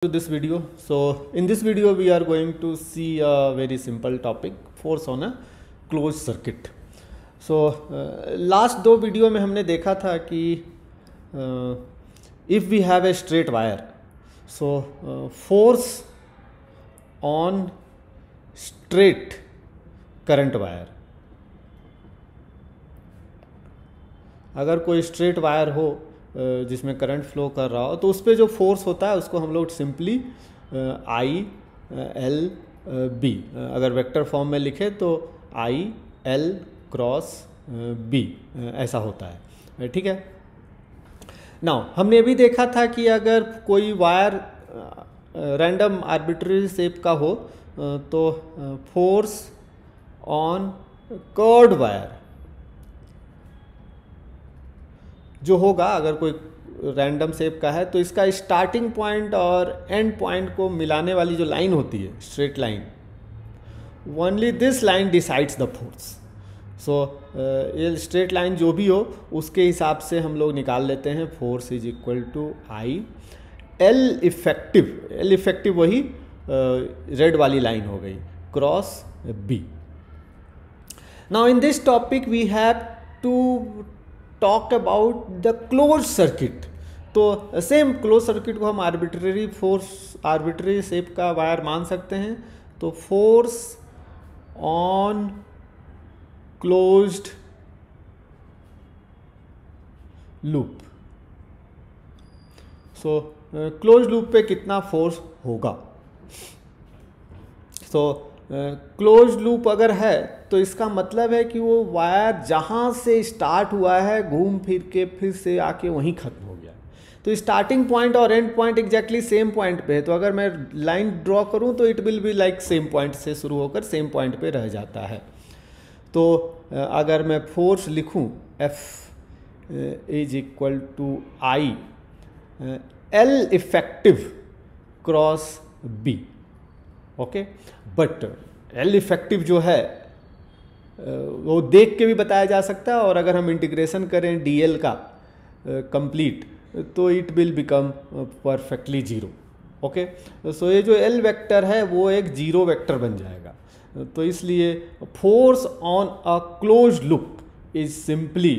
To this video. So in this video we are going to see a very simple topic, force on a closed circuit. So last दो video में हमने देखा था कि if we have a straight wire, so force on straight current wire, अगर कोई straight wire हो जिसमें करंट फ्लो कर रहा हो तो उस पर जो फोर्स होता है उसको हम लोग सिंपली आई एल बी, अगर वेक्टर फॉर्म में लिखे तो आई एल क्रॉस बी ऐसा होता है। ठीक है। नाउ हमने अभी देखा था कि अगर कोई वायर रैंडम आर्बिट्ररी शेप का हो तो फोर्स ऑन कर्व्ड वायर जो होगा, अगर कोई रैंडम शेप का है तो इसका स्टार्टिंग पॉइंट और एंड पॉइंट को मिलाने वाली जो लाइन होती है, straight line, only this line decides the force. So ये स्ट्रेट लाइन जो भी हो उसके हिसाब से हम लोग निकाल लेते हैं force is equal to I L effective. L effective वही रेड वाली लाइन हो गई cross B. Now in this topic we have to talk about the close circuit. तो सेम क्लोज सर्किट को हम आर्बिट्रेरी फोर्स, आर्बिट्रेरी शेप का wire मान सकते हैं। तो force on closed loop, so close loop पे कितना फोर्स होगा। सो क्लोज लूप अगर है तो इसका मतलब है कि वो वायर जहाँ से स्टार्ट हुआ है घूम फिर के फिर से आके वहीं ख़त्म हो गया। तो स्टार्टिंग पॉइंट और end point exactly same point पे है। तो अगर मैं लाइन ड्रॉ करूँ तो it will be like same point से शुरू होकर सेम पॉइंट पे रह जाता है। तो अगर मैं फोर्स लिखूँ F is equal to I L effective cross B. Okay, but L effective जो है वो देख के भी बताया जा सकता है, और अगर हम इंटीग्रेशन करें डी एल का कंप्लीट तो it will become perfectly zero. Okay, so ये जो एल वेक्टर है वो एक जीरो वेक्टर बन जाएगा। तो इसलिए force on a close loop is simply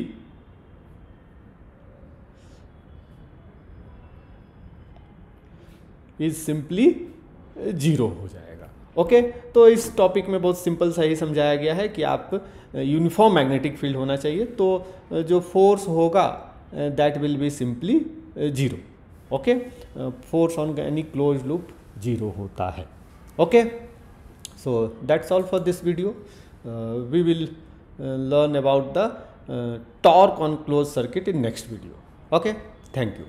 zero हो जाएगा। ओके, तो इस टॉपिक में बहुत सिंपल सा ही समझाया गया है कि आप यूनिफॉर्म मैग्नेटिक फील्ड होना चाहिए तो जो फोर्स होगा that will be simply zero. Okay, force on any close loop zero होता है। Okay, so that's all for this video. We will learn about the torque on close circuit in next video. Okay, thank you.